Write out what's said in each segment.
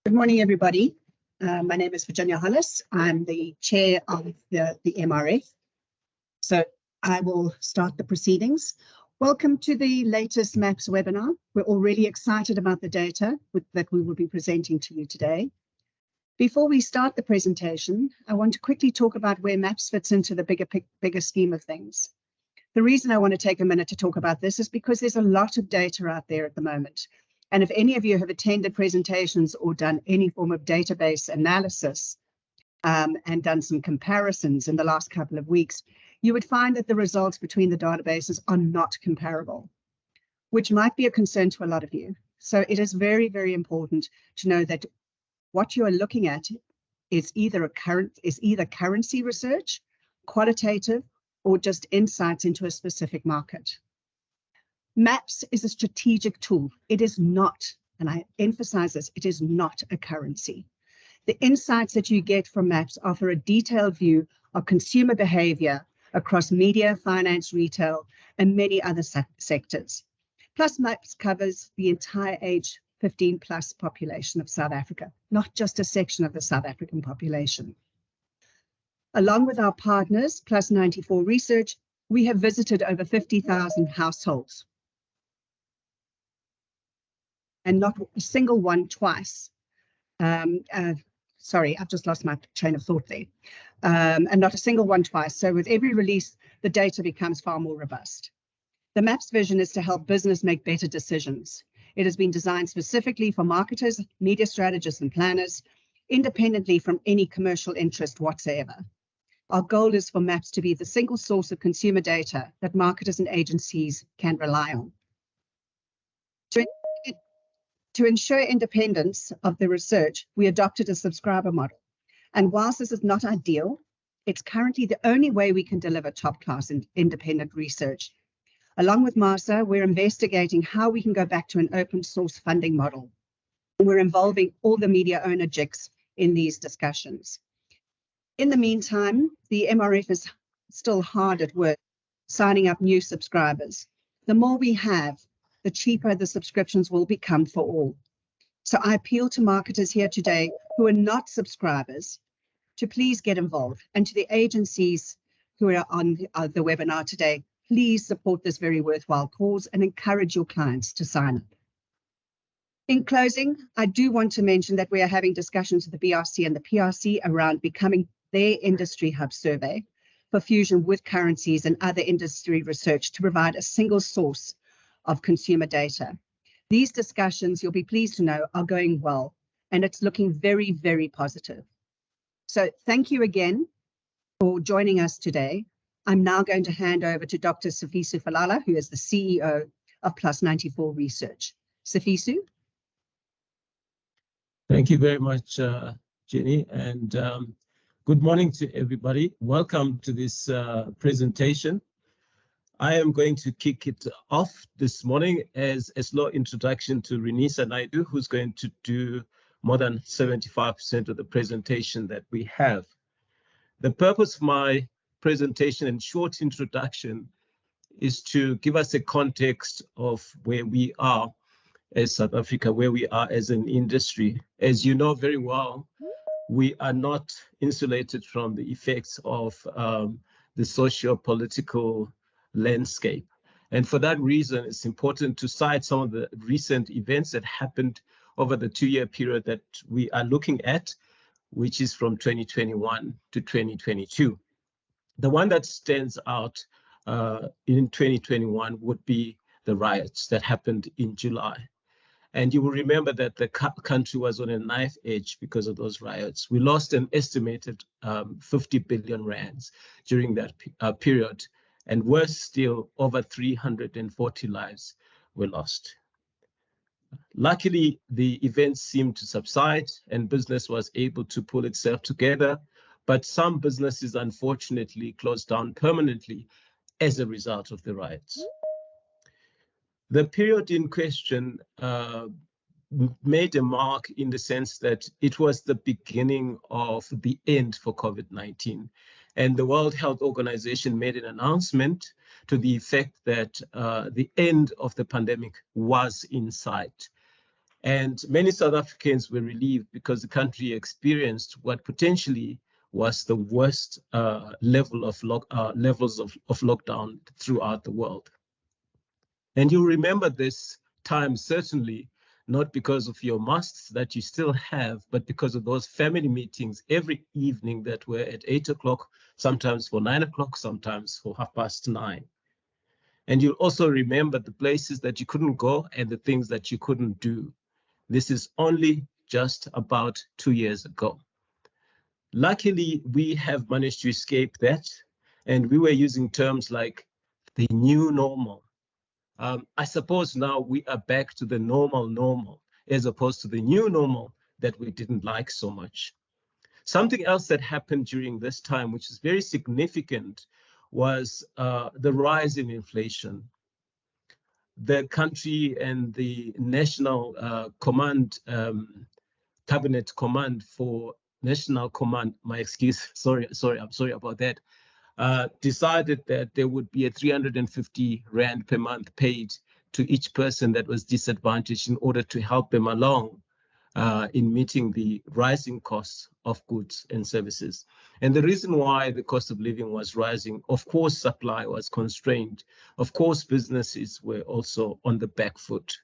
Good morning, everybody. My name is Virginia Hollis. I'm the chair of the MRF. So I will start the proceedings. Welcome to the latest MAPS webinar. We're all really excited about the data that we will be presenting to you today. Before we start the presentation, I want to quickly talk about where MAPS fits into the bigger scheme of things. The reason I want to take a minute to talk about this is because there's a lot of data out there at the moment. And if any of you have attended presentations or done any form of database analysis and done some comparisons in the last couple of weeks, you would find that the results between the databases are not comparable, which might be a concern to a lot of you. So it is very, very important to know that what you are looking at is either currency research, qualitative, or just insights into a specific market. MAPS is a strategic tool. It is not, and I emphasize this, it is not a currency. The insights that you get from MAPS offer a detailed view of consumer behavior across media, finance, retail, and many other sectors. Plus, MAPS covers the entire age 15+ population of South Africa, not just a section of the South African population. Along with our partners, Plus 94 Research, we have visited over 50,000 households. And not a single one twice. Sorry, I've just lost my train of thought there. And not a single one twice. So with every release, the data becomes far more robust. The MAPS vision is to help business make better decisions. It has been designed specifically for marketers, media strategists, and planners, independently from any commercial interest whatsoever. Our goal is for MAPS to be the single source of consumer data that marketers and agencies can rely on. To ensure independence of the research, we adopted a subscriber model. And whilst this is not ideal, it's currently the only way we can deliver top-class and independent research. Along with MASA, we're investigating how we can go back to an open source funding model. We're involving all the media owner JICs in these discussions. In the meantime, the MRF is still hard at work, signing up new subscribers. The more we have, the cheaper the subscriptions will become for all. So I appeal to marketers here today who are not subscribers to please get involved, and to the agencies who are on the webinar today, please support this very worthwhile cause and encourage your clients to sign up. In closing, I do want to mention that we are having discussions with the BRC and the PRC around becoming their industry hub survey for fusion with currencies and other industry research to provide a single source of consumer data. These discussions, you'll be pleased to know, are going well, and it's looking very, very positive. So thank you again for joining us today. I'm now going to hand over to Dr. Sifiso Falala, who is the CEO of Plus 94 Research. Sifiso. Thank you very much, Jenny, and good morning to everybody. Welcome to this presentation. I am going to kick it off this morning as a slow introduction to Renisa Naidu, who's going to do more than 75% of the presentation that we have. The purpose of my presentation and short introduction is to give us a context of where we are as South Africa, where we are as an industry. As you know very well, we are not insulated from the effects of the socio-political landscape. And for that reason, it's important to cite some of the recent events that happened over the 2-year period that we are looking at, which is from 2021 to 2022. The one that stands out in 2021 would be the riots that happened in July. And you will remember that the country was on a knife edge because of those riots. We lost an estimated 50 billion rands during that period. And worse still, over 340 lives were lost. Luckily, the events seemed to subside and business was able to pull itself together. But some businesses, unfortunately, closed down permanently as a result of the riots. The period in question made a mark in the sense that it was the beginning of the end for COVID-19. And the World Health Organization made an announcement to the effect that the end of the pandemic was in sight. And many South Africans were relieved because the country experienced what potentially was the worst levels of lockdown throughout the world. And you remember this time certainly not because of your masks that you still have, but because of those family meetings every evening that were at 8 o'clock, sometimes for 9 o'clock, sometimes for 9:30. And you'll also remember the places that you couldn't go and the things that you couldn't do. This is only just about 2 years ago. Luckily, we have managed to escape that, and we were using terms like the new normal. I suppose now we are back to the normal, as opposed to the new normal that we didn't like so much. Something else that happened during this time, which is very significant, was the rise in inflation. The country and the National Cabinet Command for National Command, my excuse, I'm sorry about that, decided that there would be a 350 Rand per month paid to each person that was disadvantaged in order to help them along in meeting the rising costs of goods and services. And the reason why the cost of living was rising, of course, supply was constrained. Of course, businesses were also on the back foot,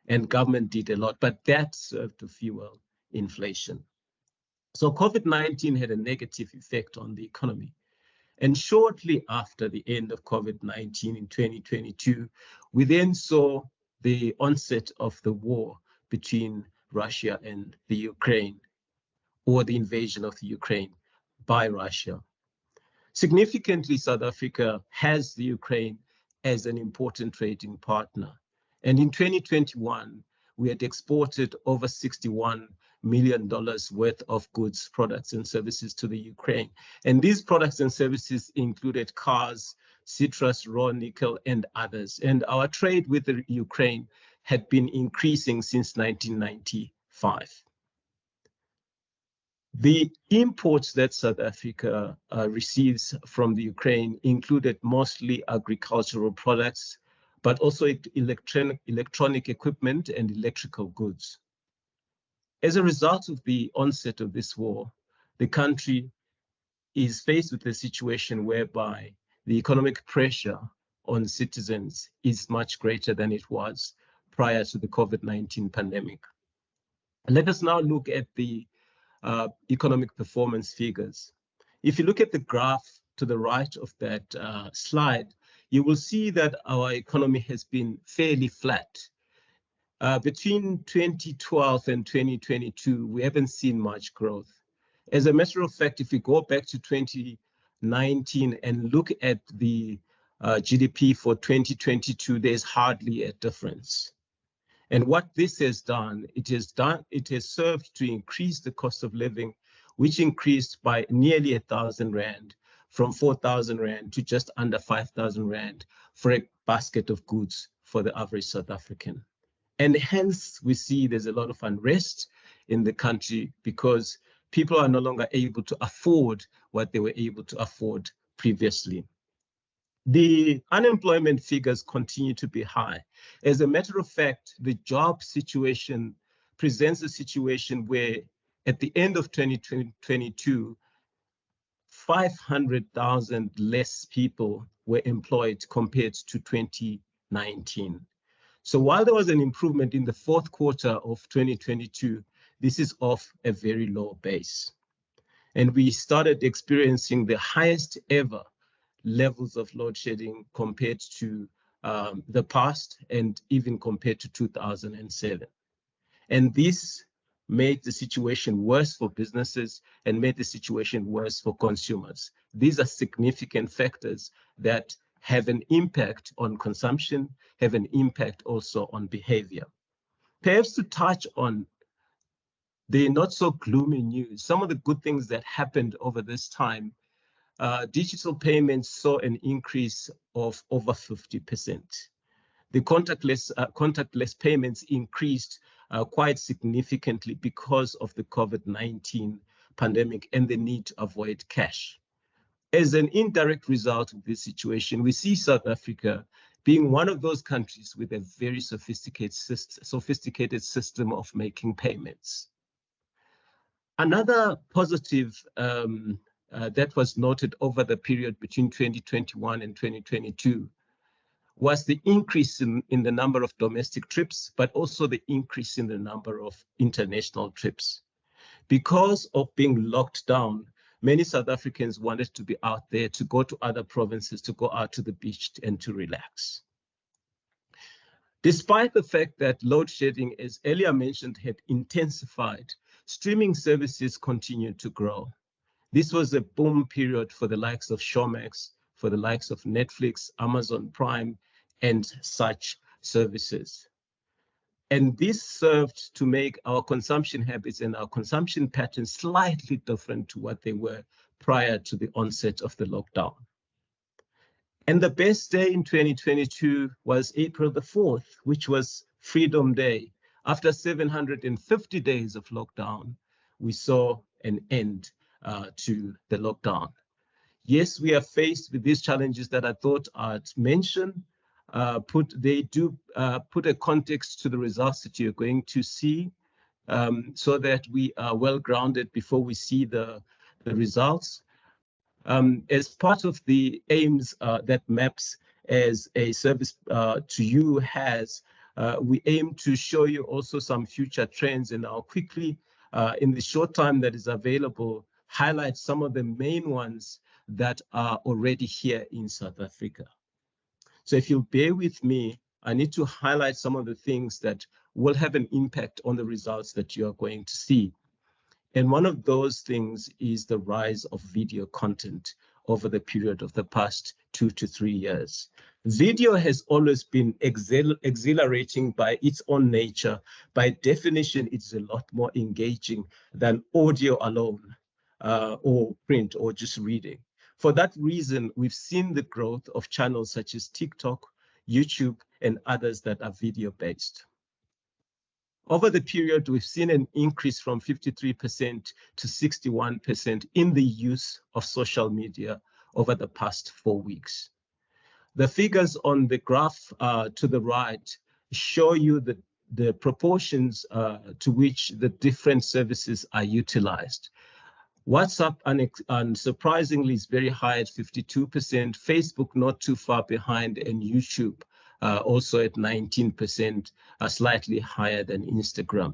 and government did a lot, but that served to fuel inflation. So COVID-19 had a negative effect on the economy. And shortly after the end of COVID-19 in 2022, we then saw the onset of the war between Russia and the Ukraine, or the invasion of the Ukraine by Russia. Significantly, South Africa has the Ukraine as an important trading partner. And in 2021, we had exported over $61 million worth of goods, products, and services to the Ukraine. And these products and services included cars, citrus, raw nickel, and others. And our trade with the Ukraine had been increasing since 1995. The imports that South Africa receives from the Ukraine included mostly agricultural products, but also electronic equipment and electrical goods. As a result of the onset of this war, the country is faced with a situation whereby the economic pressure on citizens is much greater than it was prior to the COVID-19 pandemic. Let us now look at the economic performance figures. If you look at the graph to the right of that slide, you will see that our economy has been fairly flat. Between 2012 and 2022, we haven't seen much growth. As a matter of fact, if we go back to 2019 and look at the GDP for 2022, there's hardly a difference. And what this has done, it has served to increase the cost of living, which increased by nearly 1,000 Rand, from 4,000 Rand to just under 5,000 Rand for a basket of goods for the average South African. And hence, we see there's a lot of unrest in the country because people are no longer able to afford what they were able to afford previously. The unemployment figures continue to be high. As a matter of fact, the job situation presents a situation where at the end of 2022, 500,000 less people were employed compared to 2019. So while there was an improvement in the fourth quarter of 2022, this is off a very low base. And we started experiencing the highest ever levels of load shedding compared to the past and even compared to 2007. And this made the situation worse for businesses and made the situation worse for consumers. These are significant factors that have an impact on consumption, have an impact also on behavior. Perhaps to touch on the not so gloomy news, some of the good things that happened over this time, digital payments saw an increase of over 50%. The contactless payments increased quite significantly because of the COVID-19 pandemic and the need to avoid cash. As an indirect result of this situation, we see South Africa being one of those countries with a very sophisticated system of making payments. Another positive that was noted over the period between 2021 and 2022 was the increase in the number of domestic trips, but also the increase in the number of international trips. Because of being locked down, many South Africans wanted to be out there, to go to other provinces, to go out to the beach and to relax. Despite the fact that load shedding, as earlier mentioned, had intensified, streaming services continued to grow. This was a boom period for the likes of Showmax, for the likes of Netflix, Amazon Prime, and such services. And this served to make our consumption habits and our consumption patterns slightly different to what they were prior to the onset of the lockdown. And the best day in 2022 was April the 4th, which was Freedom Day. After 750 days of lockdown, we saw an end to the lockdown. Yes, we are faced with these challenges that I thought I'd mention. They do put a context to the results that you're going to see, so that we are well grounded before we see the results. As part of the aims that MAPS as a service to you has, we aim to show you also some future trends, and I'll quickly, in the short time that is available, highlight some of the main ones that are already here in South Africa. So if you'll bear with me, I need to highlight some of the things that will have an impact on the results that you are going to see. And one of those things is the rise of video content over the period of the past 2 to 3 years. Video has always been exhilarating by its own nature. By definition, it's a lot more engaging than audio alone, or print, or just reading. For that reason, we've seen the growth of channels such as TikTok, YouTube, and others that are video-based. Over the period, we've seen an increase from 53% to 61% in the use of social media over the past 4 weeks. The figures on the graph to the right show you the proportions to which the different services are utilized. WhatsApp, unsurprisingly, is very high at 52%, Facebook not too far behind, and YouTube also at 19%, slightly higher than Instagram.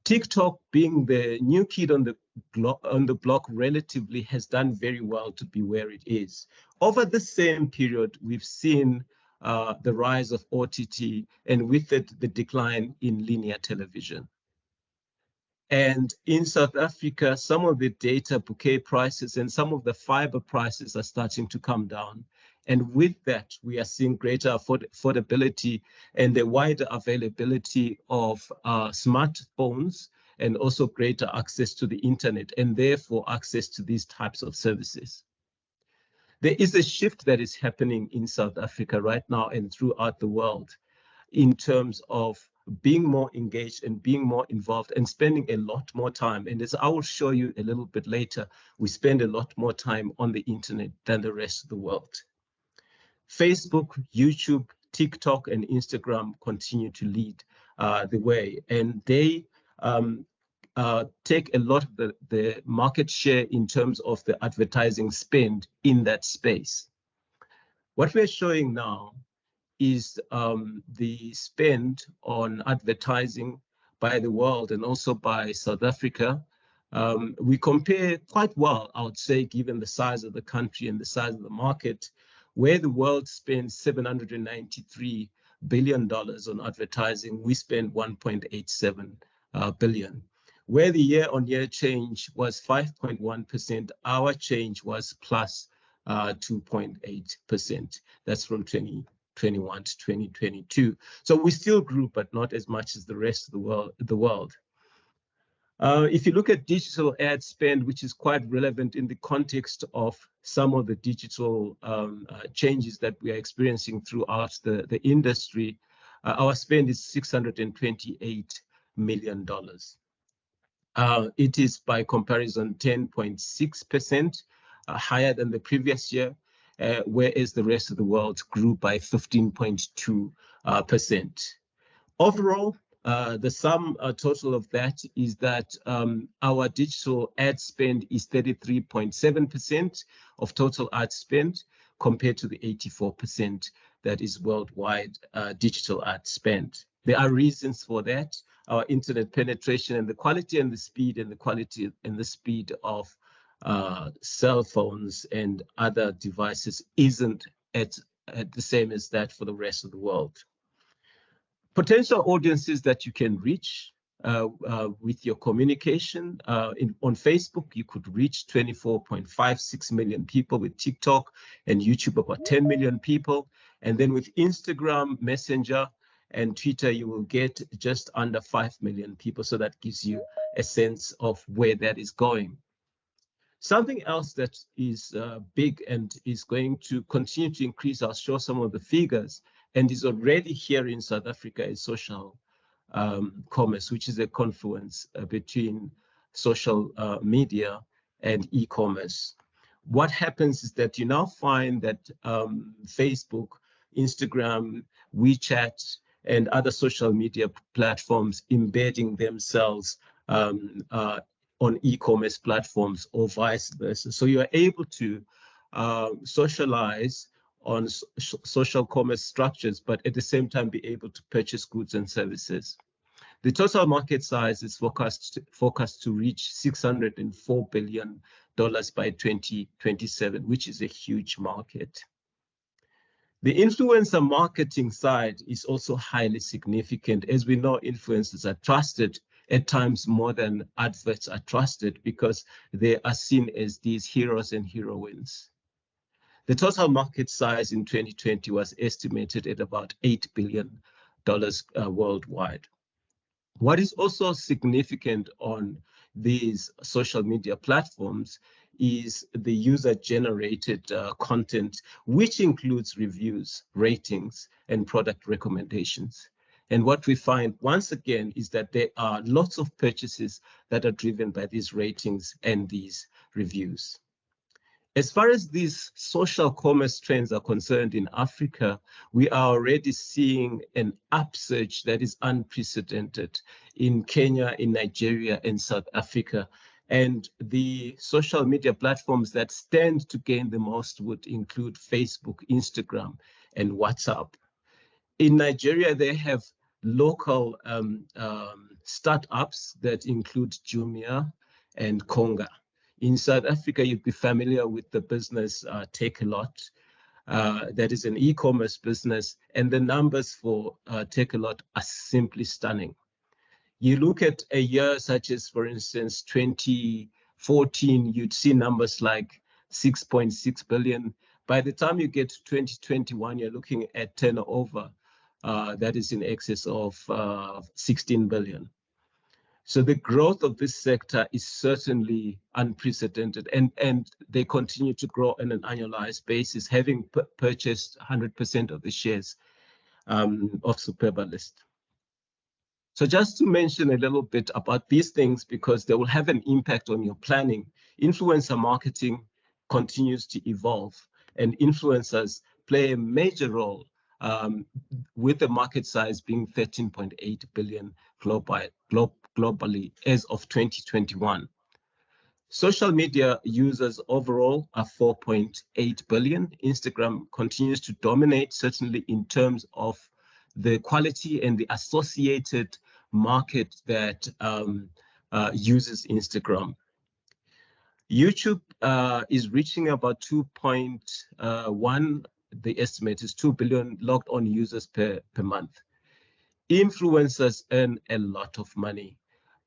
TikTok, being the new kid on the block relatively, has done very well to be where it is. Over the same period, we've seen the rise of OTT, and with it, the decline in linear television. And in South Africa, some of the data bouquet prices and some of the fiber prices are starting to come down. And with that, we are seeing greater affordability and the wider availability of smartphones, and also greater access to the internet, and therefore access to these types of services. There is a shift that is happening in South Africa right now and throughout the world in terms of being more engaged and being more involved and spending a lot more time. And as I will show you a little bit later, we spend a lot more time on the internet than the rest of the world. Facebook, YouTube, TikTok, and Instagram continue to lead the way, and they take a lot of the market share in terms of the advertising spend in that space. What we're showing now is the spend on advertising by the world and also by South Africa. We compare quite well, I would say, given the size of the country and the size of the market, where the world spends $793 billion on advertising, we spend 1.87 billion. Where the year-on-year change was 5.1%, our change was plus 2.8%. That's from 2021 to 2022. So we still grew, but not as much as the rest of the world. If you look at digital ad spend, which is quite relevant in the context of some of the digital changes that we are experiencing throughout the industry, our spend is $628 million. It is, by comparison, 10.6% higher than the previous year. whereas the rest of the world grew by 15.2%. Overall, the sum total of that is that our digital ad spend is 33.7% of total ad spend, compared to the 84% that is worldwide digital ad spend. There are reasons for that. Our internet penetration and the quality and the speed of cell phones and other devices isn't at the same as that for the rest of the world. Potential audiences that you can reach with your communication. On Facebook, you could reach 24.56 million people, with TikTok and YouTube about 10 million people. And then with Instagram, Messenger, and Twitter, you will get just under 5 million people. So that gives you a sense of where that is going. Something else that is big and is going to continue to increase, I'll show some of the figures, and is already here in South Africa, is social commerce, which is a confluence between social media and e-commerce. What happens is that you now find that Facebook, Instagram, WeChat, and other social media platforms embedding themselves on e-commerce platforms or vice versa. So you are able to socialize on social commerce structures, but at the same time be able to purchase goods and services. The total market size is forecast to reach $604 billion by 2027, which is a huge market. The influencer marketing side is also highly significant. As we know, influencers are trusted, at times more than adverts are trusted, because they are seen as these heroes and heroines. The total market size in 2020 was estimated at about $8 billion worldwide. What is also significant on these social media platforms is the user-generated content, which includes reviews, ratings, and product recommendations. And what we find, once again, is that there are lots of purchases that are driven by these ratings and these reviews. As far as these social commerce trends are concerned in Africa, we are already seeing an upsurge that is unprecedented in Kenya, in Nigeria, and South Africa. And the social media platforms that stand to gain the most would include Facebook, Instagram, and WhatsApp. In Nigeria, they have local startups that include Jumia and Konga. In South Africa, you'd be familiar with the business Takealot. That is an e-commerce business, and the numbers for Takealot are simply stunning. You look at a year such as, for instance, 2014, you'd see numbers like 6.6 billion. By the time you get to 2021, you're looking at turnover that is in excess of 16 billion. So the growth of this sector is certainly unprecedented, and they continue to grow on an annualized basis, having purchased 100% of the shares of Superbalist. So just to mention a little bit about these things, because they will have an impact on your planning. Influencer marketing continues to evolve, and influencers play a major role, with the market size being 13.8 billion globally as of 2021. Social media users overall are 4.8 billion. Instagram continues to dominate, certainly in terms of the quality and the associated market that uses Instagram. YouTube is reaching about 2.1, the estimate is 2 billion logged on users per month. Influencers earn a lot of money.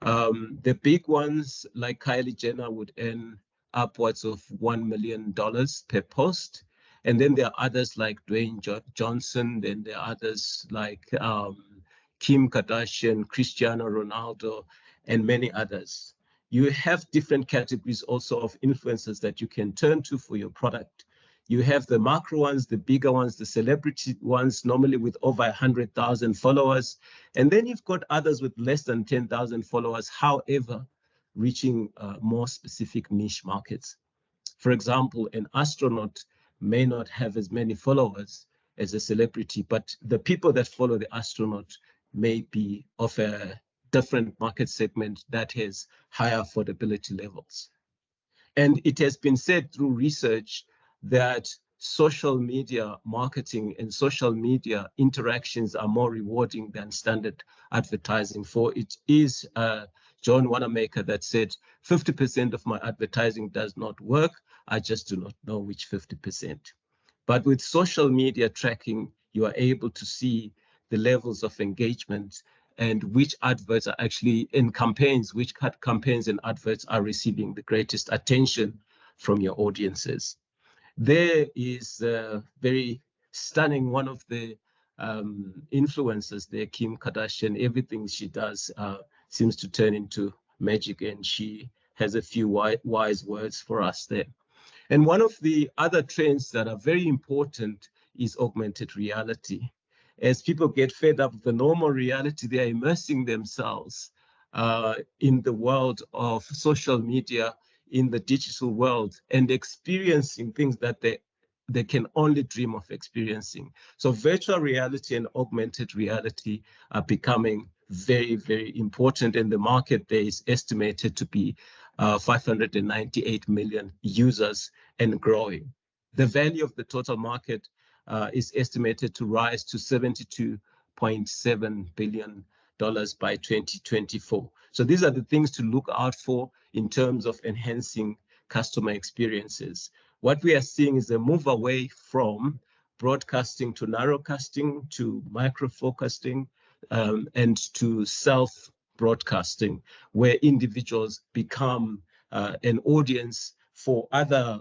The big ones like Kylie Jenner would earn upwards of $1 million per post. And then there are others like Dwayne Johnson, then there are others like Kim Kardashian, Cristiano Ronaldo, and many others. You have different categories also of influencers that you can turn to for your product. You have the macro ones, the bigger ones, the celebrity ones, normally with over 100,000 followers. And then you've got others with less than 10,000 followers, however, reaching more specific niche markets. For example, an astronaut may not have as many followers as a celebrity, but the people that follow the astronaut may be of a different market segment that has higher affordability levels. And it has been said through research that social media marketing and social media interactions are more rewarding than standard advertising. For it is John Wanamaker that said, 50% of my advertising does not work. I just do not know which 50%. But with social media tracking, you are able to see the levels of engagement and which adverts are actually in campaigns, which campaigns and adverts are receiving the greatest attention from your audiences. There is very stunning, one of the influencers there, Kim Kardashian. Everything she does seems to turn into magic, and she has a few wise words for us there. And one of the other trends that are very important is augmented reality. As people get fed up with the normal reality, they are immersing themselves in the world of social media, in the digital world, and experiencing things that they can only dream of experiencing. So virtual reality and augmented reality are becoming very, very important, and the market there is estimated to be 598 million users and growing. The value of the total market is estimated to rise to $72.7 billion by 2024. So these are the things to look out for in terms of enhancing customer experiences. What we are seeing is a move away from broadcasting to narrowcasting to micro-focusing and to self-broadcasting, where individuals become an audience for other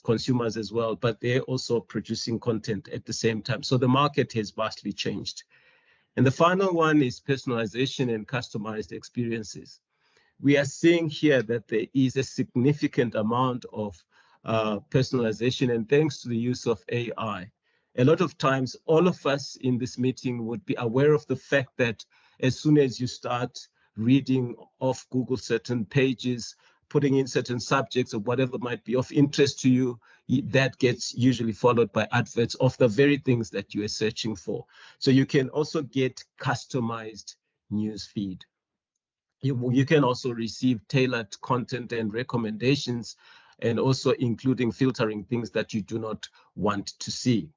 consumers as well, but they're also producing content at the same time. So the market has vastly changed. And the final one is personalization and customized experiences. We are seeing here that there is a significant amount of personalization, and thanks to the use of AI. A lot of times, all of us in this meeting would be aware of the fact that as soon as you start reading off Google certain pages, putting in certain subjects or whatever might be of interest to you, that gets usually followed by adverts of the very things that you are searching for. So you can also get customized news feed. You can also receive tailored content and recommendations, and also including filtering things that you do not want to see.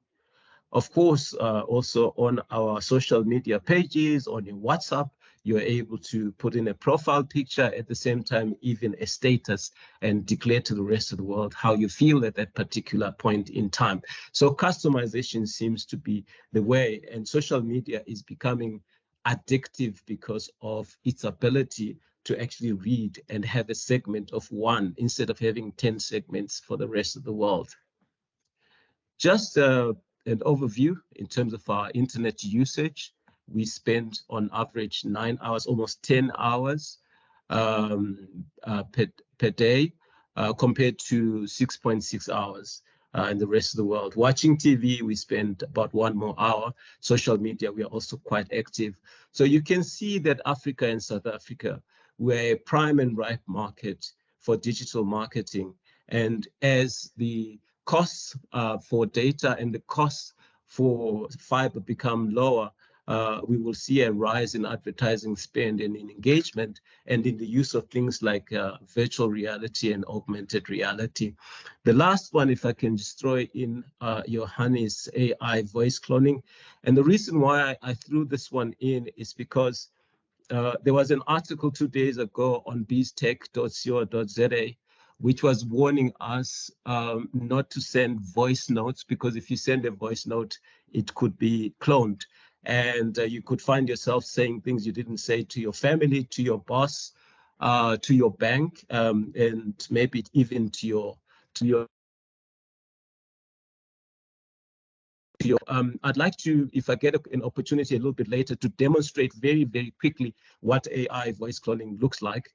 Of course, also on our social media pages, on your WhatsApp, you're able to put in a profile picture, at the same time, even a status, and declare to the rest of the world how you feel at that particular point in time. So customization seems to be the way, and social media is becoming addictive because of its ability to actually read and have a segment of one instead of having 10 segments for the rest of the world. Just an overview in terms of our internet usage. We spend on average 9 hours, almost 10 hours per day, compared to 6.6 hours in the rest of the world. Watching TV, we spend about 1 more hour. Social media, we are also quite active. So you can see that Africa and South Africa were a prime and ripe market for digital marketing. And as the costs for data and the costs for fiber become lower, we will see a rise in advertising spend and in engagement and in the use of things like virtual reality and augmented reality. The last one, if I can just throw in Johannes AI voice cloning. And the reason why I threw this one in is because there was an article 2 days ago on beastech.co.za which was warning us not to send voice notes, because if you send a voice note, it could be cloned. And you could find yourself saying things you didn't say to your family, to your boss, to your bank, and maybe even to your I'd like to, if I get an opportunity a little bit later, to demonstrate very, very quickly what AI voice cloning looks like.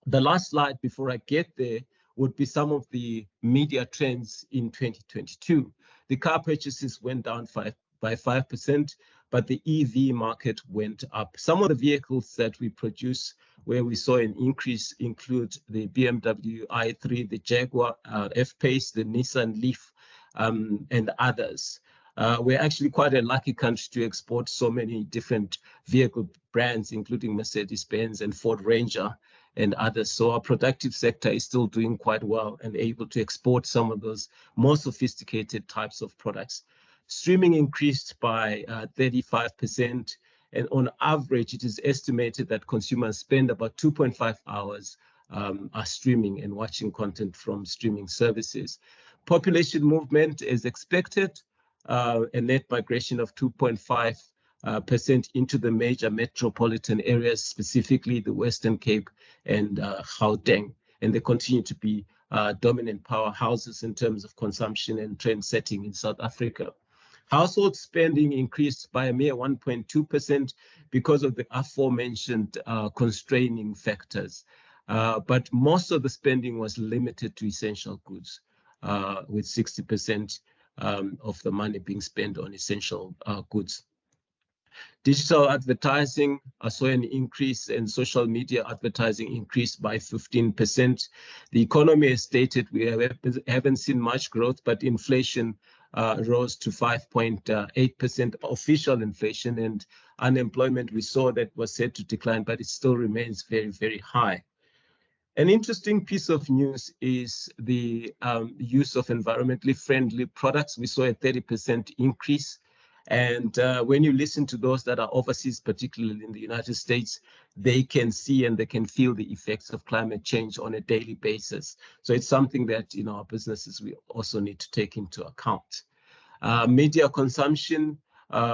The last slide before I get there would be some of the media trends in 2022. The car purchases went down by 5%. but the EV market went up. Some of the vehicles that we produce where we saw an increase include the BMW i3, the Jaguar F-Pace, the Nissan Leaf, and others. We're actually quite a lucky country to export so many different vehicle brands, including Mercedes-Benz and Ford Ranger and others. So our productive sector is still doing quite well and able to export some of those more sophisticated types of products. Streaming increased by 35%, and on average, it is estimated that consumers spend about 2.5 hours are streaming and watching content from streaming services. Population movement is expected, a net migration of 2.5% into the major metropolitan areas, specifically the Western Cape and Gauteng, and they continue to be dominant powerhouses in terms of consumption and trend setting in South Africa. Household spending increased by a mere 1.2% because of the aforementioned constraining factors. But most of the spending was limited to essential goods, with 60% of the money being spent on essential goods. Digital advertising saw an increase, and social media advertising increased by 15%. The economy has stated we haven't seen much growth, but inflation rose to 5.8% official inflation, and unemployment we saw that was set to decline, but it still remains very, very high. An interesting piece of news is the use of environmentally friendly products. We saw a 30% increase. And when you listen to those that are overseas, particularly in the United States, they can see and they can feel the effects of climate change on a daily basis. So it's something that, you know, our businesses, we also need to take into account. Media consumption,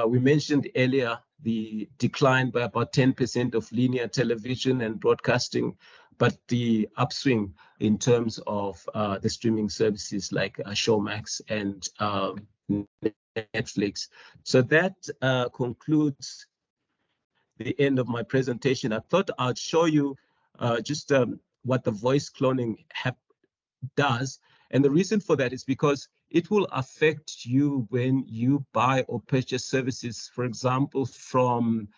we mentioned earlier the decline by about 10% of linear television and broadcasting, but the upswing in terms of the streaming services like Showmax and Netflix. So that concludes the end of my presentation. I thought I'd show you just what the voice cloning does. And the reason for that is because it will affect you when you buy or purchase services, for example, from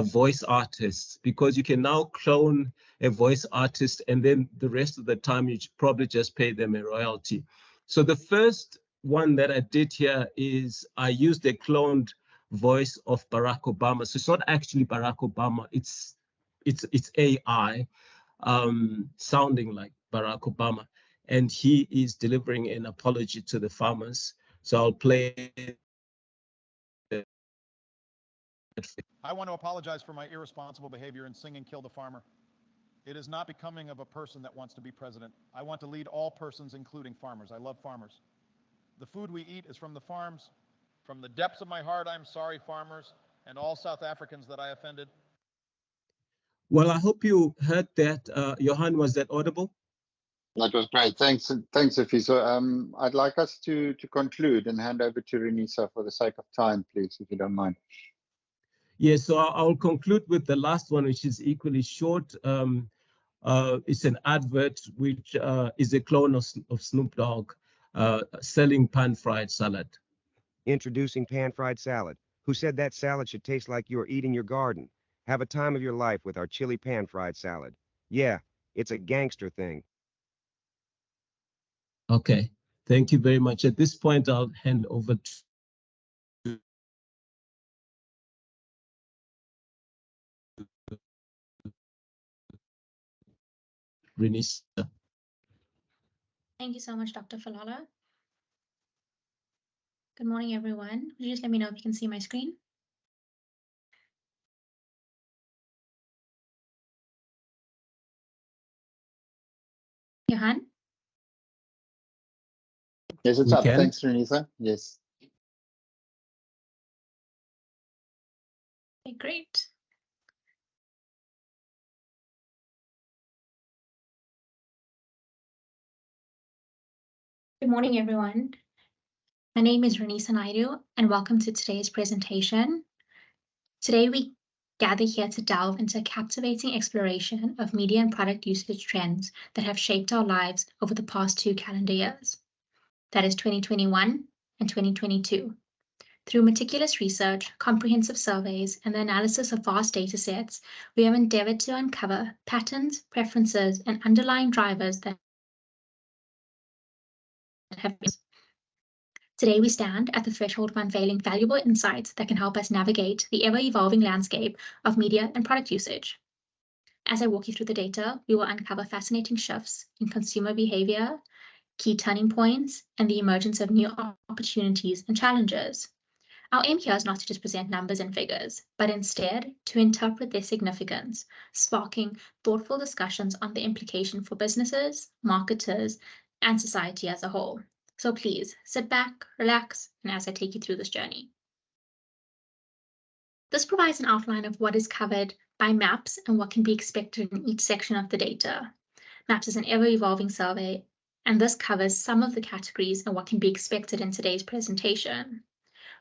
voice artists, because you can now clone a voice artist and then the rest of the time you probably just pay them a royalty. So the first one that I did here is I used a cloned voice of Barack Obama. So it's not actually Barack Obama, it's AI sounding like Barack Obama. And he is delivering an apology to the farmers. So I'll play. I want to apologize for my irresponsible behavior in singing Kill the Farmer. It is not becoming of a person that wants to be president. I want to lead all persons, including farmers. I love farmers. The food we eat is from the farms. From the depths of my heart, I'm sorry, farmers, and all South Africans that I offended. Well, I hope you heard that. Johan, was that audible? That was great. Thanks, Sifiso. I'd like us to conclude and hand over to Renisa for the sake of time, please, if you don't mind. Yes, so I'll conclude with the last one, which is equally short. It's an advert which is a clone of Snoop Dogg selling pan-fried salad. Introducing pan-fried salad. Who said that salad should taste like you're eating your garden? Have a time of your life with our chili pan-fried salad. Yeah, it's a gangster thing. Okay, thank you very much. At this point, I'll hand over to Renisa. Thank you so much, Dr. Falala. Good morning, everyone. Would you just let me know if you can see my screen? Johan? Yes, it's up. Thanks, Renisa. Yes. Okay, great. Good morning, everyone. My name is Renisa Naidu, and welcome to today's presentation. Today, we gather here to delve into a captivating exploration of media and product usage trends that have shaped our lives over the past 2 calendar years. That is 2021 and 2022. Through meticulous research, comprehensive surveys, and the analysis of vast data sets, we have endeavored to uncover patterns, preferences, and underlying drivers that have been. Today, we stand at the threshold of unveiling valuable insights that can help us navigate the ever-evolving landscape of media and product usage. As I walk you through the data, we will uncover fascinating shifts in consumer behavior, key turning points, and the emergence of new opportunities and challenges. Our aim here is not to just present numbers and figures, but instead to interpret their significance, sparking thoughtful discussions on the implication for businesses, marketers, and society as a whole. So please sit back, relax, and as I take you through this journey. This provides an outline of what is covered by MAPS and what can be expected in each section of the data. MAPS is an ever-evolving survey, and this covers some of the categories and what can be expected in today's presentation.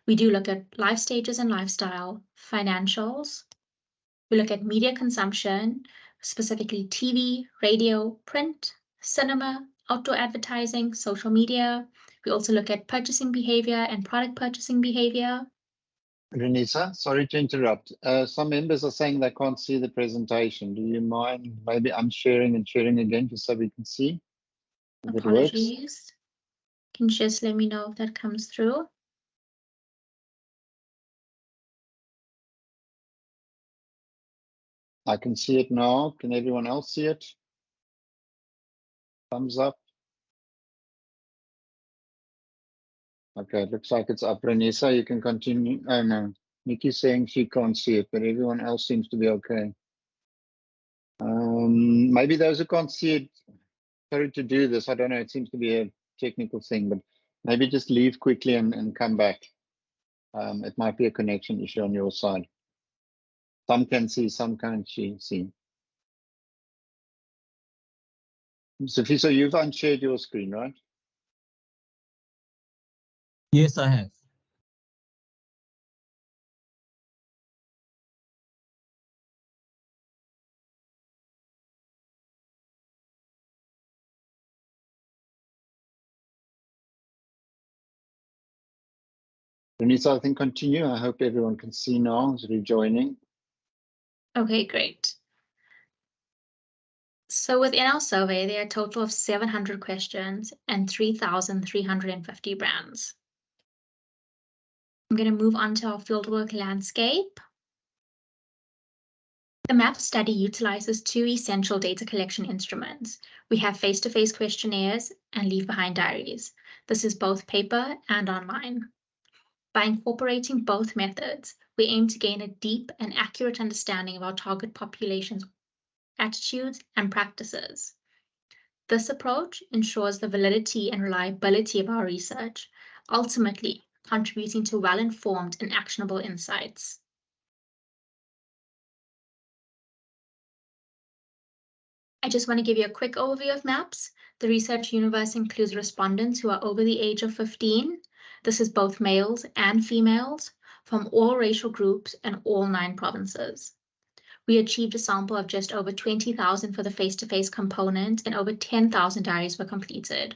We do look at life stages and lifestyle, financials. We look at media consumption, specifically TV, radio, print, cinema, outdoor advertising, social media. We also look at purchasing behavior and product purchasing behavior. Renisa, sorry to interrupt. Some members are saying they can't see the presentation. Do you mind maybe unsharing and sharing again just so we can see if it works? Apologies. Can you just let me know if that comes through? I can see it now. Can everyone else see it? Thumbs up. Okay, it looks like it's up. Renisa, you can continue. Oh no, Nikki's saying she can't see it, but everyone else seems to be okay. Maybe those who can't see it, sorry to do this. I don't know, it seems to be a technical thing, but maybe just leave quickly and come back. It might be a connection issue on your side. Some can see, some can't see. Sophie, so you've unshared your screen, right? Yes, I have. Renisa, I think continue. I hope everyone can see now, is rejoining. Okay, great. So within our survey, there are a total of 700 questions and 3,350 brands. I'm going to move on to our fieldwork landscape. The MAPS study utilizes two essential data collection instruments. We have face-to-face questionnaires and leave-behind diaries. This is both paper and online. By incorporating both methods, we aim to gain a deep and accurate understanding of our target population's attitudes and practices. This approach ensures the validity and reliability of our research, ultimately contributing to well-informed and actionable insights. I just want to give you a quick overview of MAPS. The research universe includes respondents who are over the age of 15. This is both males and females from all racial groups and all 9 provinces. We achieved a sample of just over 20,000 for the face-to-face component and over 10,000 diaries were completed.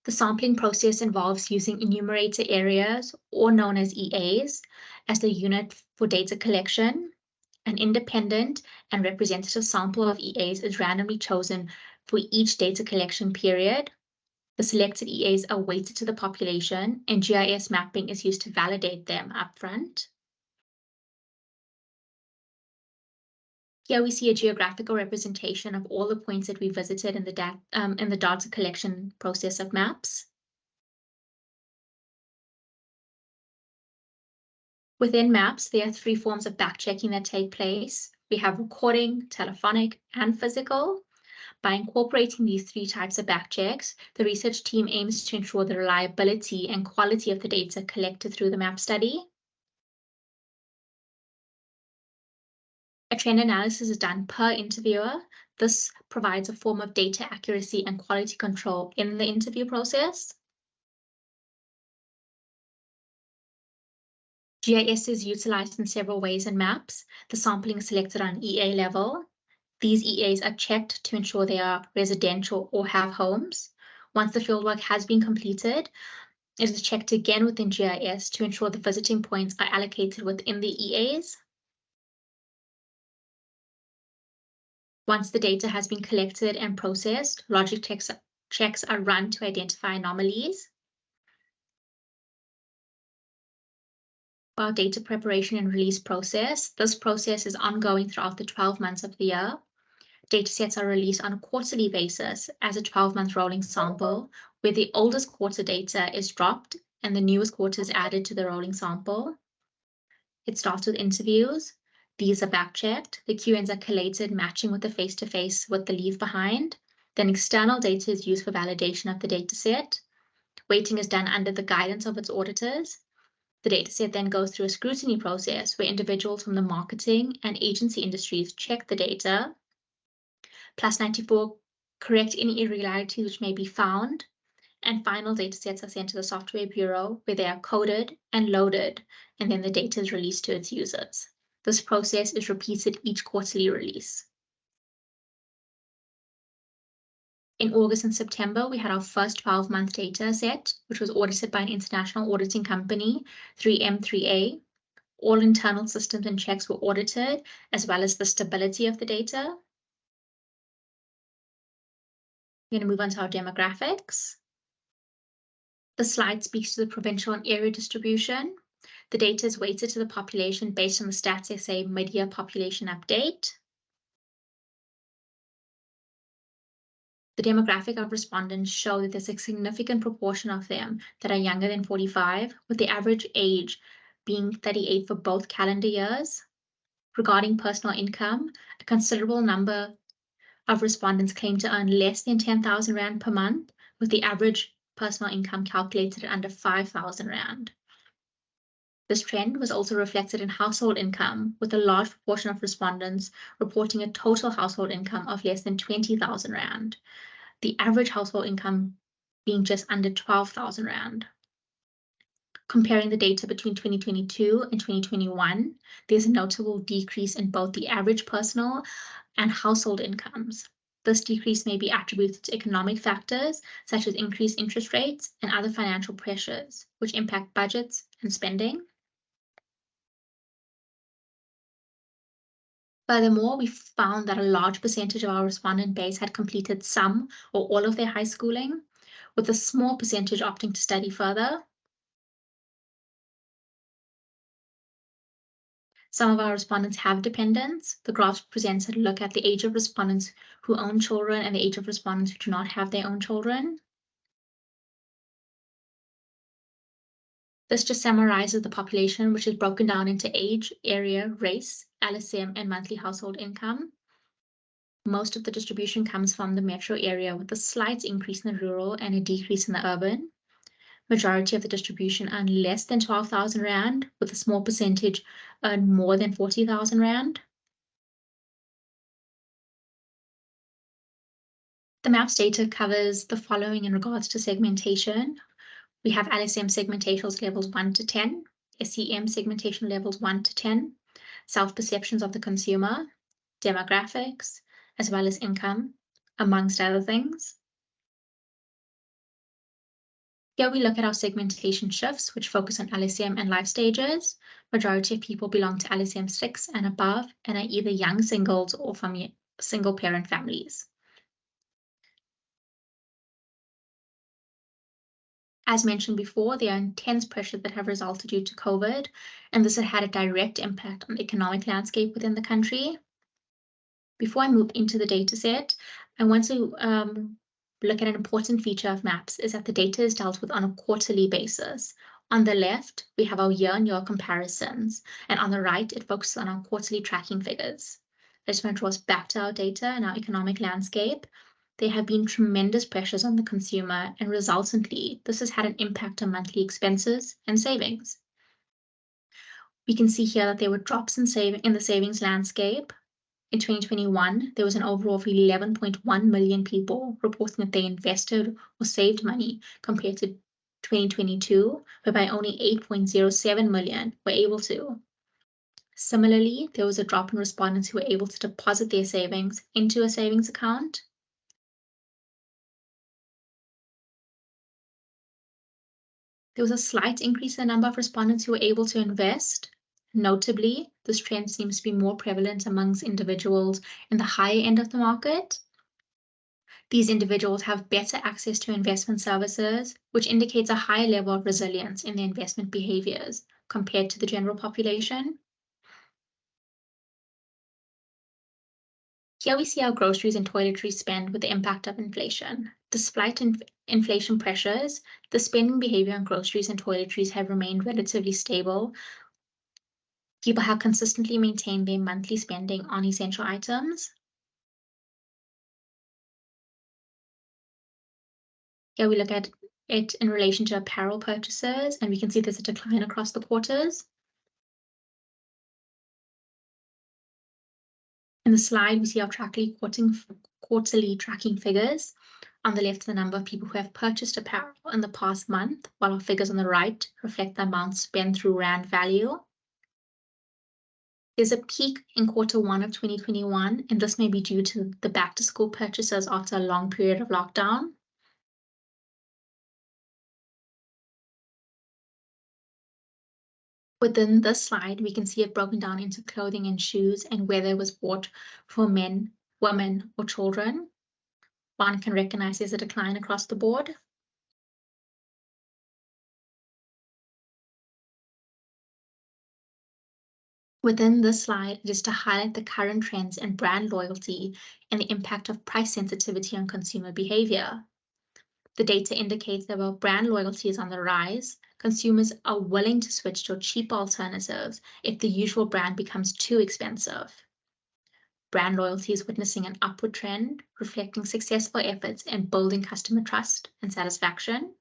The sampling process involves using enumerator areas, or known as EAs, as the unit for data collection. An independent and representative sample of EAs is randomly chosen for each data collection period. The selected EAs are weighted to the population, and GIS mapping is used to validate them upfront. Here we see a geographical representation of all the points that we visited in the data collection process of MAPS. Within MAPS, there are 3 forms of backchecking that take place. We have recording, telephonic, and physical. By incorporating these 3 types of backchecks, the research team aims to ensure the reliability and quality of the data collected through the MAPS study. A trend analysis is done per interviewer. This provides a form of data accuracy and quality control in the interview process. GIS is utilized in several ways in MAPS. The sampling is selected on EA level. These EAs are checked to ensure they are residential or have homes. Once the fieldwork has been completed, it is checked again within GIS to ensure the visiting points are allocated within the EAs. Once the data has been collected and processed, logic checks are run to identify anomalies. For our data preparation and release process, this process is ongoing throughout the 12 months of the year. Datasets are released on a quarterly basis as a 12-month rolling sample, where the oldest quarter data is dropped and the newest quarter is added to the rolling sample. It starts with interviews. These are back-checked. The Q&As are collated, matching with the face-to-face with the leave behind. Then external data is used for validation of the dataset. Weighting is done under the guidance of its auditors. The dataset then goes through a scrutiny process where individuals from the marketing and agency industries check the data. Plus 94 correct any irregularities which may be found. And final datasets are sent to the Software Bureau where they are coded and loaded, and then the data is released to its users. This process is repeated each quarterly release. In August and September, we had our first 12-month data set, which was audited by an international auditing company, 3M3A. All internal systems and checks were audited, as well as the stability of the data. We're going to move on to our demographics. The slide speaks to the provincial and area distribution. The data is weighted to the population based on the Stats SA mid-year population update. The demographic of respondents show that there's a significant proportion of them that are younger than 45, with the average age being 38 for both calendar years. Regarding personal income, a considerable number of respondents claim to earn less than 10,000 Rand per month, with the average personal income calculated at under 5,000 Rand. This trend was also reflected in household income, with a large proportion of respondents reporting a total household income of less than 20,000 Rand, the average household income being just under 12,000 Rand. Comparing the data between 2022 and 2021, there's a notable decrease in both the average personal and household incomes. This decrease may be attributed to economic factors such as increased interest rates and other financial pressures, which impact budgets and spending. Furthermore, we found that a large percentage of our respondent base had completed some or all of their high schooling, with a small percentage opting to study further. Some of our respondents have dependents. The graph presents a look at the age of respondents who own children and the age of respondents who do not have their own children. This just summarizes the population, which is broken down into age, area, race, LSM, and monthly household income. Most of the distribution comes from the metro area, with a slight increase in the rural and a decrease in the urban. Majority of the distribution earn less than 12,000 Rand, with a small percentage earn more than 40,000 Rand. The MAPS data covers the following in regards to segmentation. We have LSM segmentation levels 1 to 10, SEM segmentation levels 1 to 10, self-perceptions of the consumer, demographics, as well as income, amongst other things. Here we look at our segmentation shifts, which focus on LSM and life stages. Majority of people belong to LSM 6 and above and are either young singles or from single parent families. As mentioned before, there are intense pressures that have resulted due to COVID, and this has had a direct impact on the economic landscape within the country. Before I move into the data set, I want to look at an important feature of MAPS is that the data is dealt with on a quarterly basis. On the left, we have our year-on-year comparisons, and on the right, it focuses on our quarterly tracking figures. I just want to draw us back to our data and our economic landscape. There have been tremendous pressures on the consumer, and resultantly, this has had an impact on monthly expenses and savings. We can see here that there were drops in the savings landscape. In 2021, there was an overall of 11.1 million people reporting that they invested or saved money compared to 2022, whereby only 8.07 million were able to. Similarly, there was a drop in respondents who were able to deposit their savings into a savings account. There was a slight increase in the number of respondents who were able to invest. Notably, this trend seems to be more prevalent amongst individuals in the higher end of the market. These individuals have better access to investment services, which indicates a higher level of resilience in their investment behaviors compared to the general population. Here we see our groceries and toiletries spend with the impact of inflation. Despite inflation pressures, the spending behavior on groceries and toiletries have remained relatively stable. People have consistently maintained their monthly spending on essential items. Here we look at it in relation to apparel purchases, and we can see there's a decline across the quarters. In the slide, we see our quarterly tracking figures. On the left, the number of people who have purchased apparel in the past month, while our figures on the right reflect the amount spent through Rand value. There's a peak in Q1 of 2021, and this may be due to the back-to-school purchases after a long period of lockdown. Within this slide, we can see it broken down into clothing and shoes and whether it was bought for men, women, or children. One can recognize there's a decline across the board. Within this slide, it is to highlight the current trends in brand loyalty and the impact of price sensitivity on consumer behavior. The data indicates that while brand loyalty is on the rise, consumers are willing to switch to cheaper alternatives if the usual brand becomes too expensive. Brand loyalty is witnessing an upward trend, reflecting successful efforts in building customer trust and satisfaction.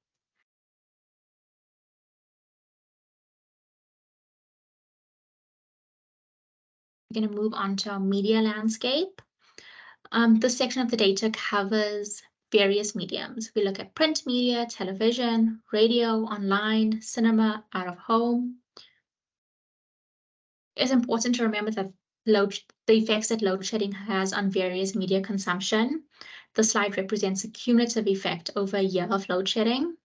We're going to move on to our media landscape. This section of the data covers various mediums. We look at print media, television, radio, online, cinema, out of home. It's important to remember that the effects that load shedding has on various media consumption. The slide represents a cumulative effect over a year of load shedding.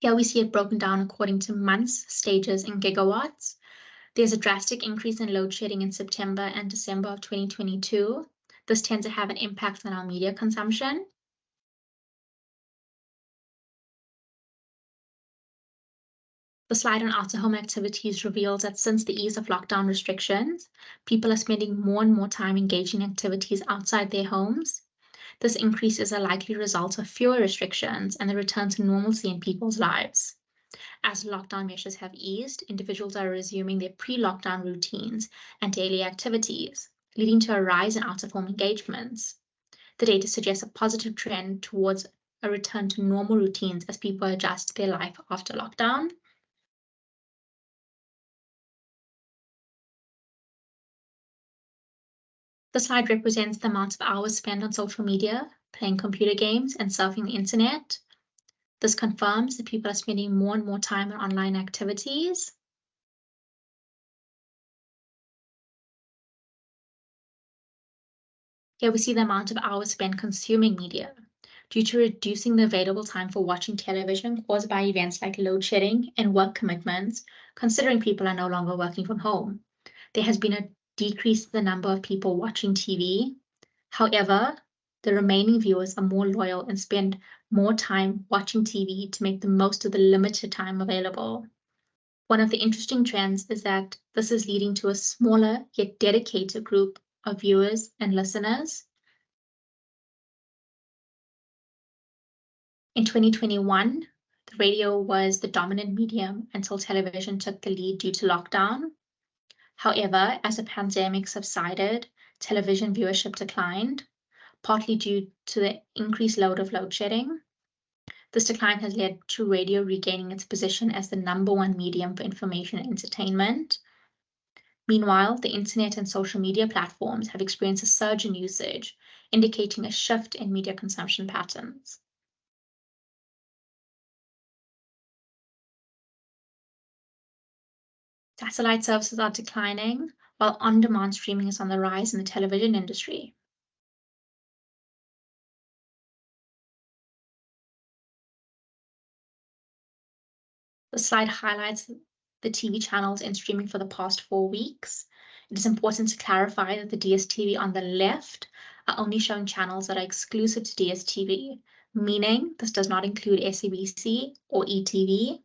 Here we see it broken down according to months, stages, and gigawatts. There's a drastic increase in load shedding in September and December of 2022. This tends to have an impact on our media consumption. The slide on out-of-home activities reveals that since the ease of lockdown restrictions, people are spending more and more time engaging in activities outside their homes. This increase is a likely result of fewer restrictions and the return to normalcy in people's lives. As lockdown measures have eased, individuals are resuming their pre-lockdown routines and daily activities, leading to a rise in out-of-home engagements. The data suggests a positive trend towards a return to normal routines as people adjust their life after lockdown. The slide represents the amount of hours spent on social media, playing computer games, and surfing the internet. This confirms that people are spending more and more time on online activities. Here we see the amount of hours spent consuming media. Due to reducing the available time for watching television caused by events like load shedding and work commitments, considering people are no longer working from home, there has been a decrease in the number of people watching TV. However, the remaining viewers are more loyal and spend more time watching TV to make the most of the limited time available. One of the interesting trends is that this is leading to a smaller yet dedicated group of viewers and listeners. In 2021, the radio was the dominant medium until television took the lead due to lockdown. However, as the pandemic subsided, television viewership declined, partly due to the increased load of load shedding. This decline has led to radio regaining its position as the #1 medium for information and entertainment. Meanwhile, the internet and social media platforms have experienced a surge in usage, indicating a shift in media consumption patterns. Satellite services are declining, while on-demand streaming is on the rise in the television industry. The slide highlights the TV channels in streaming for the past 4 weeks. It is important to clarify that the DSTV on the left are only showing channels that are exclusive to DSTV, meaning this does not include SABC or ETV.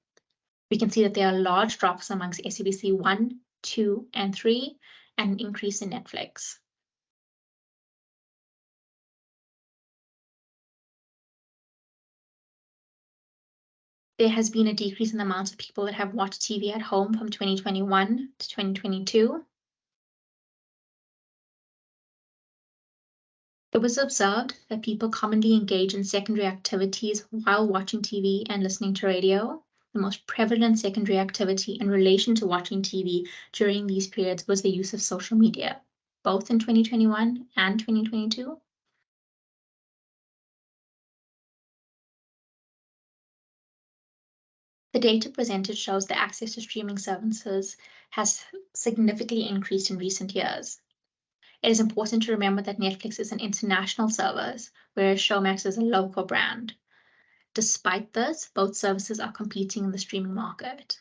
We can see that there are large drops amongst SABC 1, 2, and 3, and an increase in Netflix. There has been a decrease in the amount of people that have watched TV at home from 2021 to 2022. It was observed that people commonly engage in secondary activities while watching TV and listening to radio. The most prevalent secondary activity in relation to watching TV during these periods was the use of social media, both in 2021 and 2022. The data presented shows that access to streaming services has significantly increased in recent years. It is important to remember that Netflix is an international service, whereas Showmax is a local brand. Despite this, both services are competing in the streaming market.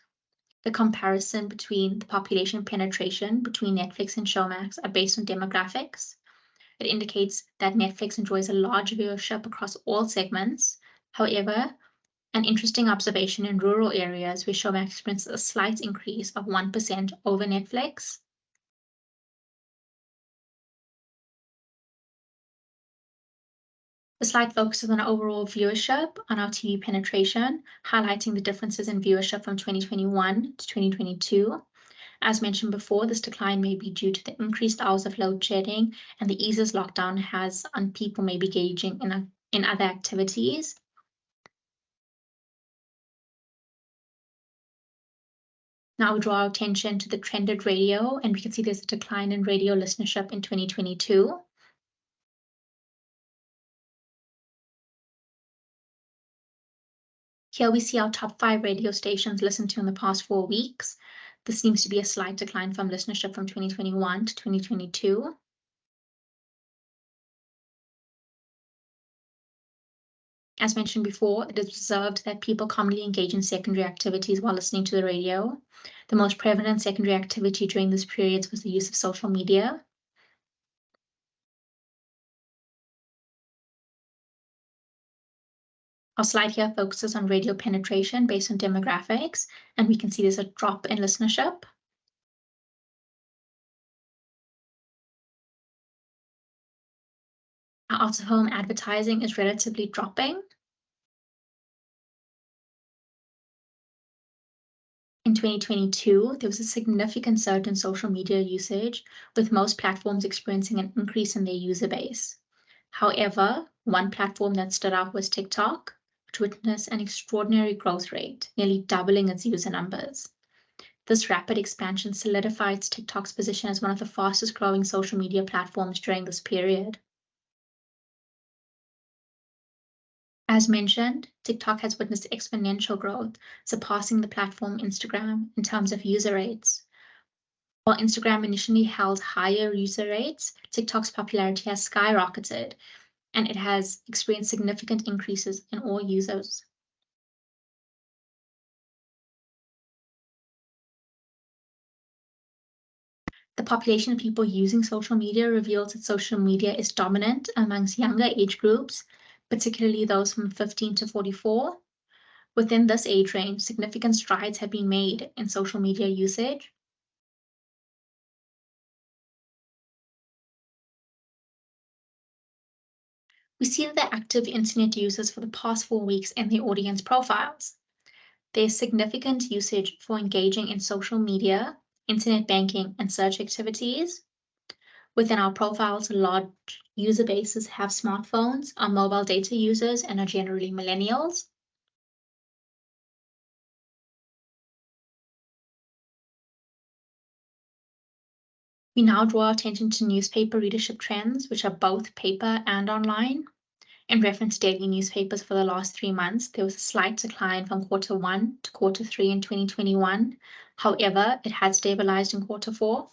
The comparison between the population penetration between Netflix and Showmax are based on demographics. It indicates that Netflix enjoys a large viewership across all segments. However, an interesting observation in rural areas where Showmax experienced a slight increase of 1% over Netflix. The slide focuses on overall viewership on our TV penetration, highlighting the differences in viewership from 2021 to 2022. As mentioned before, this decline may be due to the increased hours of load shedding and the eases lockdown has on people maybe engaging in other activities. Now we draw our attention to the trended radio, and we can see there's a decline in radio listenership in 2022. Here we see our top 5 radio stations listened to in the past 4 weeks. This seems to be a slight decline from listenership from 2021 to 2022. As mentioned before, it is observed that people commonly engage in secondary activities while listening to the radio. The most prevalent secondary activity during this period was the use of social media. Our slide here focuses on radio penetration based on demographics, and we can see there's a drop in listenership. Our out-of-home advertising is relatively dropping. In 2022, there was a significant surge in social media usage, with most platforms experiencing an increase in their user base. However, one platform that stood out was TikTok, which witnessed an extraordinary growth rate, nearly doubling its user numbers. This rapid expansion solidifies TikTok's position as one of the fastest growing social media platforms during this period. As mentioned, TikTok has witnessed exponential growth, surpassing the platform Instagram in terms of user rates. While Instagram initially held higher user rates, TikTok's popularity has skyrocketed, and it has experienced significant increases in all users. The population of people using social media reveals that social media is dominant amongst younger age groups, particularly those from 15 to 44. Within this age range, significant strides have been made in social media usage. We see the active internet users for the past 4 weeks in the audience profiles. There's significant usage for engaging in social media, internet banking, and search activities. Within our profiles, large user bases have smartphones, are mobile data users, and are generally millennials. We now draw attention to newspaper readership trends, which are both paper and online. In reference to daily newspapers for the last 3 months, there was a slight decline from Q1 to Q3 in 2021. However, it had stabilized in Q4.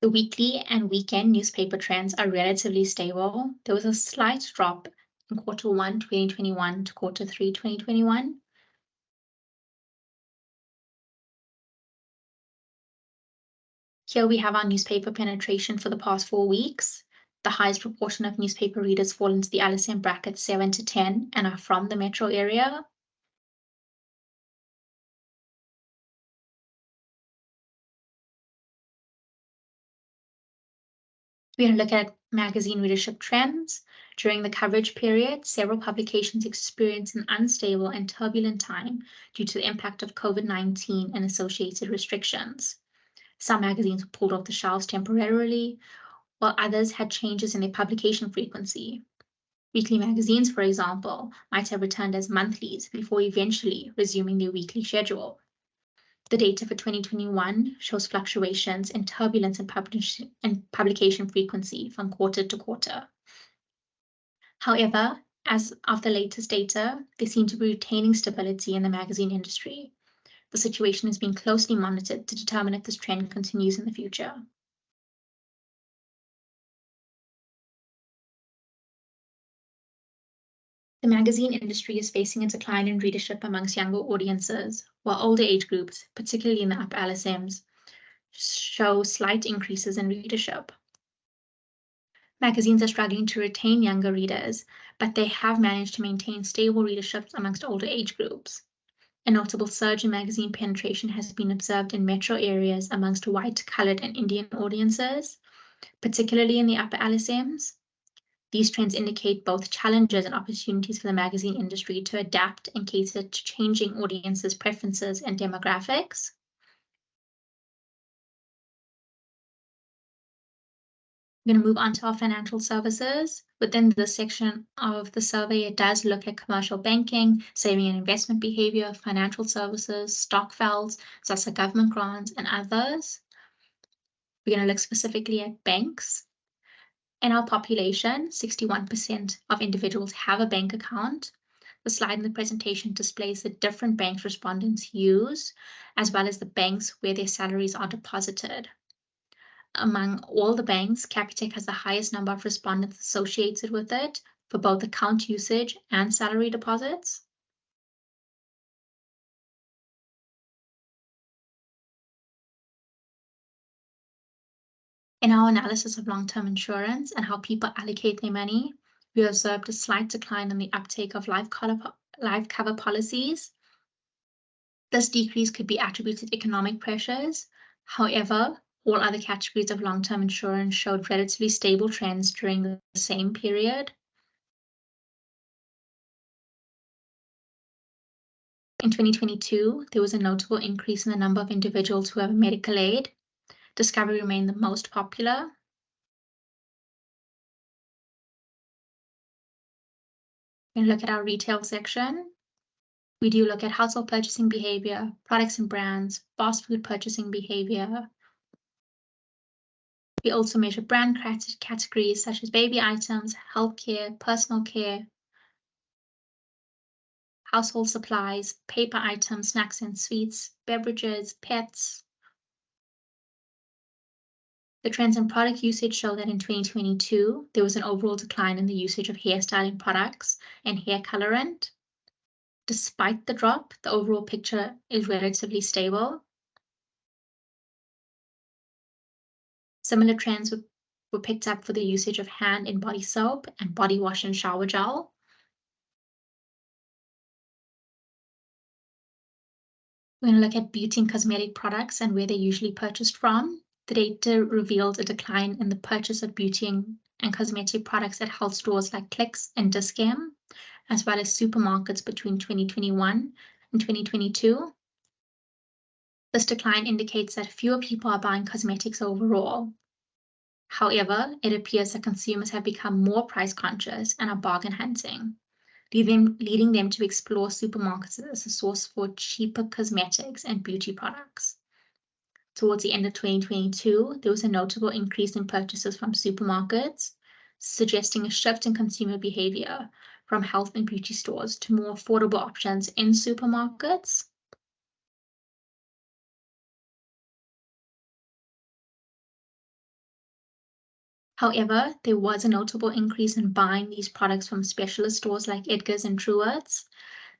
The weekly and weekend newspaper trends are relatively stable. There was a slight drop in Q1 2021 to Q3 2021. Here we have our newspaper penetration for the past 4 weeks. The highest proportion of newspaper readers fall into the LSM bracket 7 to 10 and are from the metro area. We're going to look at magazine readership trends. During the coverage period, several publications experienced an unstable and turbulent time due to the impact of COVID-19 and associated restrictions. Some magazines were pulled off the shelves temporarily, while others had changes in their publication frequency. Weekly magazines, for example, might have returned as monthlies before eventually resuming their weekly schedule. The data for 2021 shows fluctuations and turbulence in publication frequency from quarter to quarter. However, as of the latest data, they seem to be retaining stability in the magazine industry. The situation is being closely monitored to determine if this trend continues in the future. The magazine industry is facing a decline in readership amongst younger audiences, while older age groups, particularly in the upper LSMs, show slight increases in readership. Magazines are struggling to retain younger readers, but they have managed to maintain stable readerships amongst older age groups. A notable surge in magazine penetration has been observed in metro areas amongst white, colored, and Indian audiences, particularly in the upper LSMs. These trends indicate both challenges and opportunities for the magazine industry to adapt and cater to changing audiences' preferences and demographics. We're going to move on to our financial services. Within this section of the survey, it does look at commercial banking, saving and investment behavior, financial services, stokvels, such as government grants, and others. We're going to look specifically at banks. In our population, 61% of individuals have a bank account. The slide in the presentation displays the different banks respondents use, as well as the banks where their salaries are deposited. Among all the banks, Capitec has the highest number of respondents associated with it for both account usage and salary deposits. In our analysis of long-term insurance and how people allocate their money, we observed a slight decline in the uptake of life cover policies. This decrease could be attributed to economic pressures. However, all other categories of long-term insurance showed relatively stable trends during the same period. In 2022, there was a notable increase in the number of individuals who have medical aid. Discovery remained the most popular. We're going to look at our retail section. We do look at household purchasing behavior, products and brands, fast food purchasing behavior. We also measure brand categories such as baby items, healthcare, personal care, household supplies, paper items, snacks and sweets, beverages, pets. The trends in product usage show that in 2022, there was an overall decline in the usage of hairstyling products and hair colorant. Despite the drop, the overall picture is relatively stable. Similar trends were picked up for the usage of hand and body soap and body wash and shower gel. We're going to look at beauty and cosmetic products and where they're usually purchased from. The data revealed a decline in the purchase of beauty and cosmetic products at health stores like Clicks and Dis-Chem, as well as supermarkets between 2021 and 2022. This decline indicates that fewer people are buying cosmetics overall. However, it appears that consumers have become more price conscious and are bargain hunting, leading them to explore supermarkets as a source for cheaper cosmetics and beauty products. Towards the end of 2022, there was a notable increase in purchases from supermarkets, suggesting a shift in consumer behavior from health and beauty stores to more affordable options in supermarkets. However, there was a notable increase in buying these products from specialist stores like Edgar's and Truworths.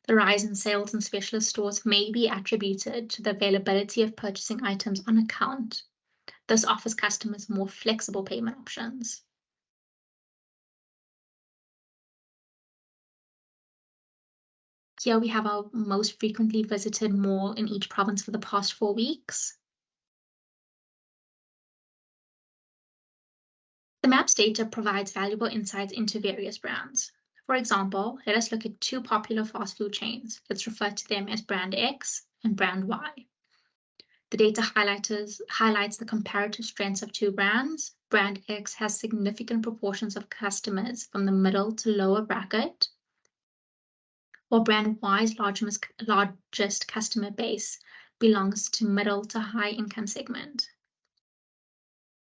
The rise in sales in specialist stores may be attributed to the availability of purchasing items on account. This offers customers more flexible payment options. Here we have our most frequently visited mall in each province for the past 4 weeks. The MAPS data provides valuable insights into various brands. For example, let us look at 2 popular fast food chains. Let's refer to them as brand X and brand Y. The data highlights the comparative strengths of 2 brands. Brand X has significant proportions of customers from the middle to lower bracket, while brand Y's largest customer base belongs to middle to high income segment.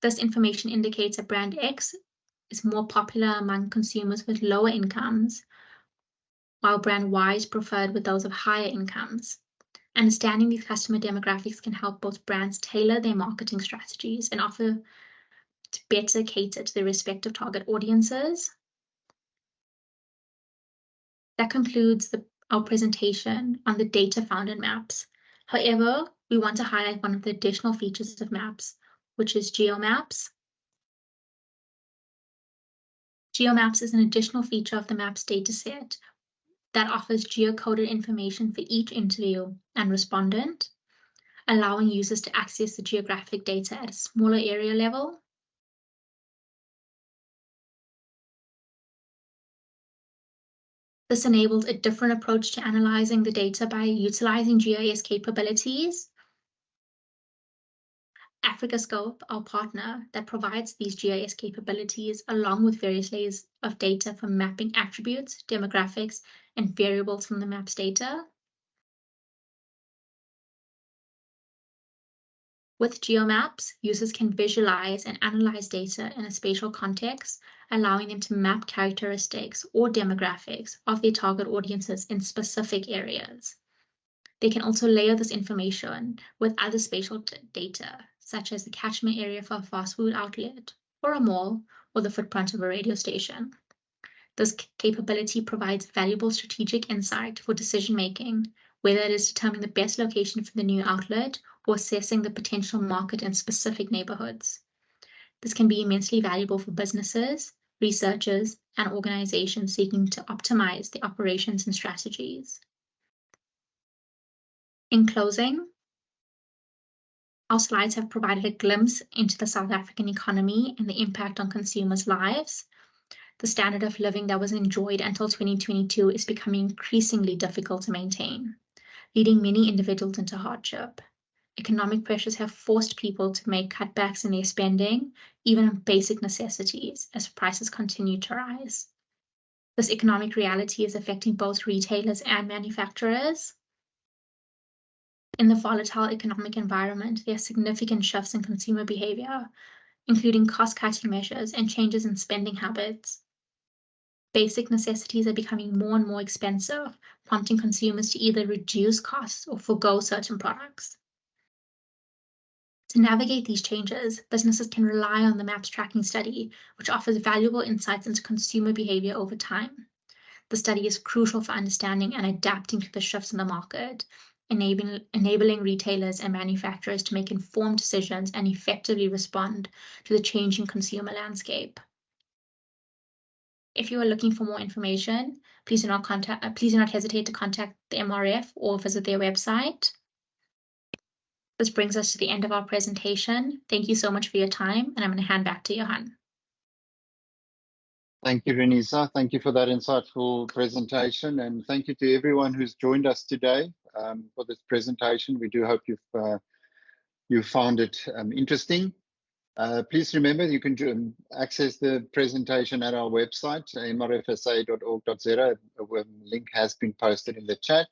This information indicates that brand X is more popular among consumers with lower incomes, while brand Y is preferred with those of higher incomes. Understanding these customer demographics can help both brands tailor their marketing strategies and offer to better cater to their respective target audiences. That concludes our presentation on the data found in MAPS. However, we want to highlight one of the additional features of MAPS, which is GeoMaps. GeoMaps is an additional feature of the MAPS dataset that offers geocoded information for each interview and respondent, allowing users to access the geographic data at a smaller area level. This enables a different approach to analyzing the data by utilizing GIS capabilities. AfricaScope, our partner that provides these GIS capabilities, along with various layers of data for mapping attributes, demographics, and variables from the MAPS data. With GeoMaps, users can visualize and analyze data in a spatial context, allowing them to map characteristics or demographics of their target audiences in specific areas. They can also layer this information with other spatial data, such as the catchment area for a fast food outlet, or a mall, or the footprint of a radio station. This capability provides valuable strategic insight for decision-making, whether it is determining the best location for the new outlet or assessing the potential market in specific neighborhoods. This can be immensely valuable for businesses, researchers, and organizations seeking to optimize their operations and strategies. In closing, our slides have provided a glimpse into the South African economy and the impact on consumers' lives. The standard of living that was enjoyed until 2022 is becoming increasingly difficult to maintain, leading many individuals into hardship. Economic pressures have forced people to make cutbacks in their spending, even on basic necessities, as prices continue to rise. This economic reality is affecting both retailers and manufacturers. In the volatile economic environment, there are significant shifts in consumer behavior, including cost-cutting measures and changes in spending habits. Basic necessities are becoming more and more expensive, prompting consumers to either reduce costs or forgo certain products. To navigate these changes, businesses can rely on the MAPS tracking study, which offers valuable insights into consumer behavior over time. The study is crucial for understanding and adapting to the shifts in the market, enabling retailers and manufacturers to make informed decisions and effectively respond to the changing consumer landscape. If you are looking for more information, please do not hesitate to contact the MRF or visit their website. This brings us to the end of our presentation. Thank you so much for your time, and I'm going to hand back to Johan. Thank you, Renisa. Thank you for that insightful presentation, and thank you to everyone who's joined us today for this presentation. We do hope you found it interesting. Please remember you can access the presentation at our website, mrfsa.org.za. A link has been posted in the chat.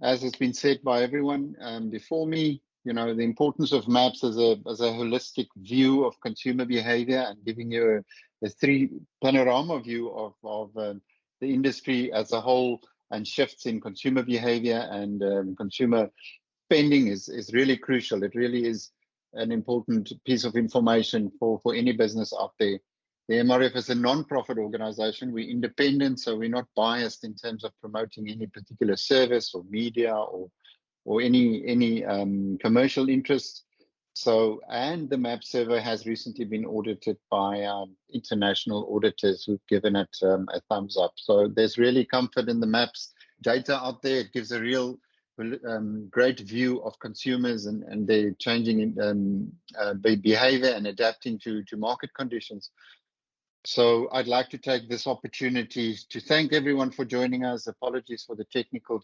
As has been said by everyone before me, the importance of MAPS as a holistic view of consumer behavior and giving you a 3 panorama view of the industry as a whole and shifts in consumer behavior and consumer spending is really crucial. It really is an important piece of information for any business out there. The MRF is a non-profit organization. We're independent, so we're not biased in terms of promoting any particular service or media or any commercial interests. So, and the MAPS server has recently been audited by international auditors who've given it a thumbs up. So there's really comfort in the MAPS data out there. It gives a real great view of consumers and their changing behavior and adapting to market conditions. So I'd like to take this opportunity to thank everyone for joining us. Apologies for the technical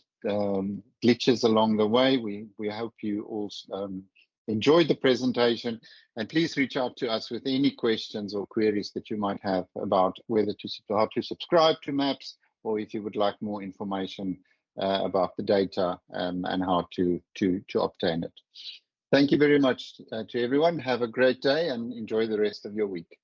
glitches along the way. We hope you all enjoyed the presentation, and please reach out to us with any questions or queries that you might have about how to subscribe to MAPS, or if you would like more information about the data and how to obtain it. Thank you very much to everyone. Have a great day and enjoy the rest of your week.